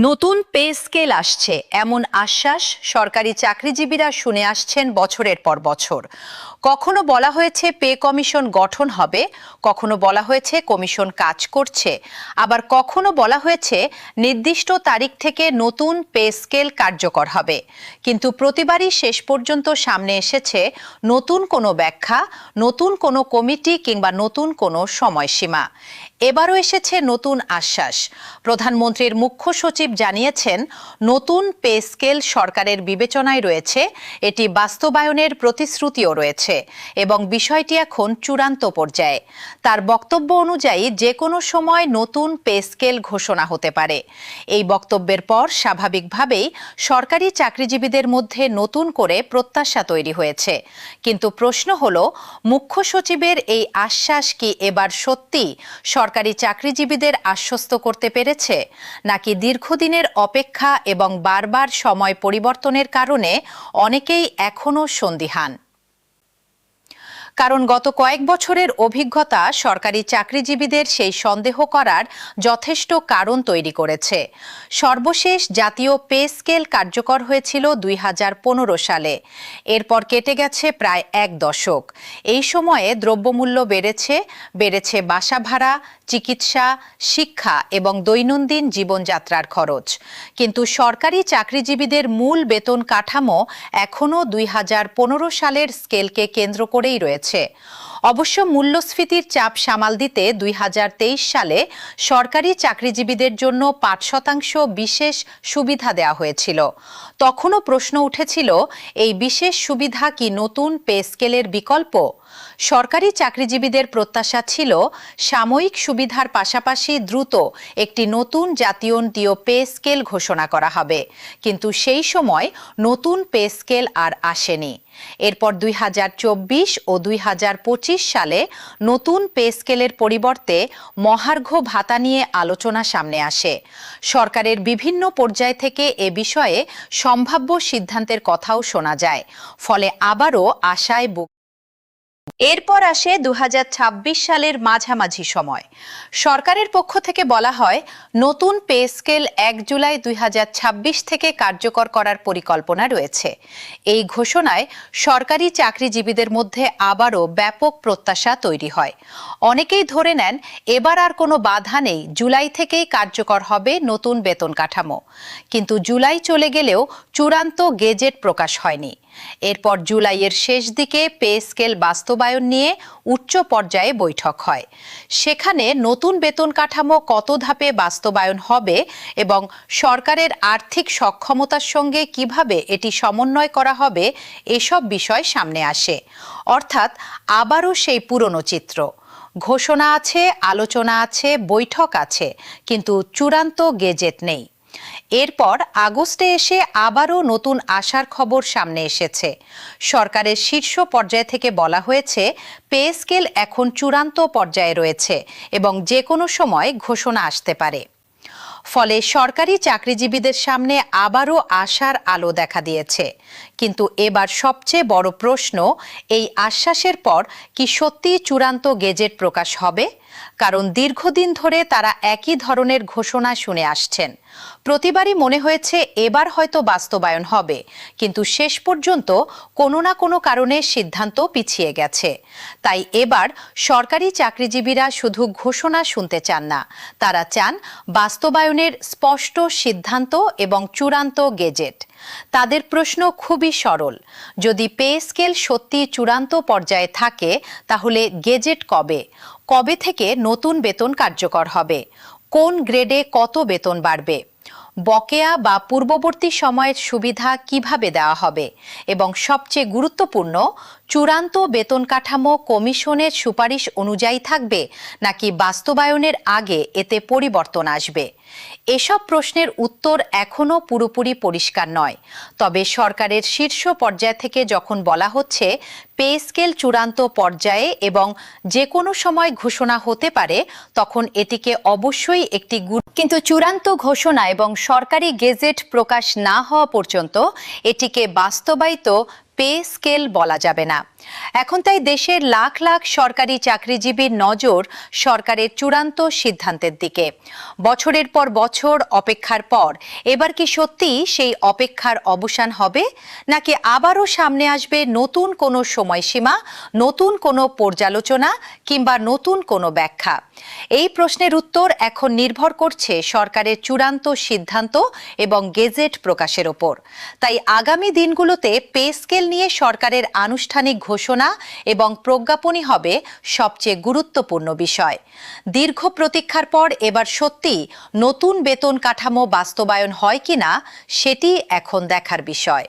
নতুন pay scale আসছে এমন আশ্বাস সরকারি চাকরিজীবীরা শুনে আসছেন বছরের পর বছর। কখনো বলা হয়েছে পে কমিশন গঠন হবে, কখনো বলা হয়েছে কমিশন কাজ করছে, আবার কখনো বলা হয়েছে নির্দিষ্ট তারিখ থেকে নতুন পে স্কেল কার্যকর হবে। কিন্তু প্রতিবারই শেষ পর্যন্ত সামনে এসেছে নতুন কোনো ব্যাখ্যা, নতুন কোনো কমিটি কিংবা নতুন কোনো সময়সীমা। এবারও এসেছে নতুন আশ্বাস। প্রধানমন্ত্রীর মুখ্য সচিব জানিয়েছেন, নতুন পে স্কেল সরকারের বিবেচনায় রয়েছে, এটি বাস্তবায়নের প্রতিশ্রুতিও রয়েছে এবং বিষয়টি এখন চূড়ান্ত পর্যায়ে। তার বক্তব্য অনুযায়ী যে কোনো সময় নতুন পে স্কেল ঘোষণা হতে পারে। এই বক্তব্যের পর স্বাভাবিকভাবেই সরকারি চাকরিজীবীদের মধ্যে নতুন করে প্রত্যাশা তৈরি হয়েছে। কিন্তু প্রশ্ন হলো, মুখ্য সচিবের এই আশ্বাস কি এবার সত্যি সরকারি চাকরিজীবীদের আশ্বস্ত করতে পেরেছে, নাকি দীর্ঘদিনের অপেক্ষা এবং বারবার সময় পরিবর্তনের কারণে অনেকেই এখনো সন্দিহান? কারণ গত কয়েক বছরের অভিজ্ঞতা সরকারি চাকরিজীবীদের সেই সন্দেহ করার যথেষ্ট কারণ তৈরি করেছে। সর্বশেষ জাতীয় পে স্কেল কার্যকর হয়েছিল 2015 সালে। এরপর কেটে গেছে প্রায় এক দশক। এই সময়ে দ্রব্যমূল্য বেড়েছে বাসা ভাড়া, চিকিৎসা, শিক্ষা এবং দৈনন্দিন জীবনযাত্রার খরচ। কিন্তু সরকারি চাকরিজীবীদের মূল বেতন কাঠামো এখনও 2015 সালের স্কেলকে কেন্দ্র করেই রয়েছে। অবশ্য মূল্যস্ফীতির চাপ সামাল দিতে 2023 সালে সরকারি চাকরিজীবীদের জন্য 5% বিশেষ সুবিধা দেওয়া হয়েছিল। তখনও প্রশ্ন উঠেছিল, এই বিশেষ সুবিধা কি নতুন পে স্কেলের বিকল্প? সরকারি চাকরিজীবীদের প্রত্যাশা ছিল, সাময়িক সুবিধার পাশাপাশি দ্রুত একটি নতুন জাতীয় পে স্কেল ঘোষণা করা হবে। কিন্তু সেই সময় নতুন পে স্কেল আর আসেনি। এরপর 2024 ও 2025 সালে নতুন পে স্কেলের পরিবর্তে মহার্ঘ ভাতা নিয়ে আলোচনা সামনে আসে। সরকারের বিভিন্ন পর্যায় থেকে এ বিষয়ে সম্ভাব্য সিদ্ধান্তের কথাও শোনা যায়। ফলে আবারও আশায় এরপর আসে 2026 সালের মাঝামাঝি সময়। সরকারের পক্ষ থেকে বলা হয়, নতুন পে স্কেল 1 জুলাই 2026 থেকে কার্যকর করার পরিকল্পনা রয়েছে। এই ঘোষণায় সরকারি চাকরিজীবীদের মধ্যে আবারও ব্যাপক প্রত্যাশা তৈরি হয়। অনেকেই ধরে নেন, এবার আর কোনো বাধা নেই, জুলাই থেকেই কার্যকর হবে নতুন বেতন কাঠামো। কিন্তু জুলাই চলে গেলেও চূড়ান্ত গেজেট প্রকাশ হয়নি। এরপর জুলাইয়ের শেষ দিকে পে স্কেল বাস্তবায়ন নিয়ে উচ্চ পর্যায়ে বৈঠক হয়। সেখানে নতুন বেতন কাঠামো কত ধাপে বাস্তবায়ন হবে এবং সরকারের আর্থিক সক্ষমতার সঙ্গে কিভাবে এটি সমন্বয় করা হবে, এসব বিষয় সামনে আসে। অর্থাৎ আবারও সেই পুরনো চিত্র। ঘোষণা আছে, আলোচনা আছে, বৈঠক আছে, কিন্তু চূড়ান্ত গেজেট নেই। এরপর আগস্টে এসে আবারও নতুন আশার খবর সামনে এসেছে। সরকারের শীর্ষ পর্যায় থেকে বলা হয়েছে, পে স্কেল এখন চূড়ান্ত পর্যায়ে রয়েছে এবং যে কোনো সময় ঘোষণা আসতে পারে। ফলে সরকারি চাকরিজীবীদের সামনে আবারও আশার আলো দেখা দিয়েছে। কিন্তু এবার সবচেয়ে বড় প্রশ্ন, এই আশ্বাসের পর কি সত্যি চূড়ান্ত গেজেট প্রকাশ হবে? কারণ দীর্ঘদিন ধরে তারা একই ধরনের ঘোষণা শুনে আসছেন। প্রতিবারই মনে হয়েছে এবার হয়তো বাস্তবায়ন হবে, কিন্তু শেষ পর্যন্ত কোনো না কোনো কারণে সিদ্ধান্ত পিছিয়ে গেছে। তাই এবার সরকারি চাকরিজীবীরা শুধু ঘোষণা শুনতে চান না, তারা চান বাস্তবায়নের স্পষ্ট সিদ্ধান্ত এবং চূড়ান্ত গেজেট। তাদের প্রশ্ন খুবই সরল, যদি পে স্কেল সত্যি চূড়ান্ত পর্যায়ে থাকে, তাহলে গেজেট কবে থেকে নতুন বেতন কার্যকর হবে? কোন গ্রেডে কত বেতন বাড়বে? বকেয়া বা পূর্ববর্তী সময়ের সুবিধা কিভাবে দেওয়া হবে? এবং সবচেয়ে গুরুত্বপূর্ণ, চূড়ান্ত বেতন কাঠামো কমিশনের সুপারিশ অনুযায়ী থাকবে নাকি বাস্তবায়নের আগে এতে পরিবর্তন আসবে? এসব প্রশ্নের উত্তর এখনও পুরোপুরি পরিষ্কার নয়। তবে সরকারের শীর্ষ পর্যায় থেকে যখন বলা হচ্ছে পে স্কেল চূড়ান্ত পর্যায়ে এবং যে কোনো সময় ঘোষণা হতে পারে, তখন এটিকে অবশ্যই একটি কিন্তু চূড়ান্ত ঘোষণা এবং সরকারি গেজেট প্রকাশ না হওয়া পর্যন্ত এটিকে বাস্তবায়িত পে স্কেল বলা যাবে না। এখন তাই দেশের লাখ লাখ সরকারি চাকরিজীবীর নজর সরকারের চূড়ান্ত সিদ্ধান্তের দিকে। বছরের পর বছর অপেক্ষার পর এবার কি সত্যি সেই অপেক্ষার অবসান হবে, নাকি আবারও সামনে আসবে নতুন কোনো সময়সীমা, নতুন কোনো পর্যালোচনা কিংবা নতুন কোনো ব্যাখ্যা? এই প্রশ্নের উত্তর এখন নির্ভর করছে সরকারের চূড়ান্ত সিদ্ধান্ত এবং গেজেট প্রকাশের ওপর। তাই আগামী দিনগুলোতে পে স্কেল নিয়ে সরকারের আনুষ্ঠানিক ঘোষণা এবং প্রজ্ঞাপনই হবে সবচেয়ে গুরুত্বপূর্ণ বিষয়। দীর্ঘ প্রতীক্ষার পর এবার সত্যি নতুন বেতন কাঠামো বাস্তবায়ন হয় কিনা সেটি এখন দেখার বিষয়।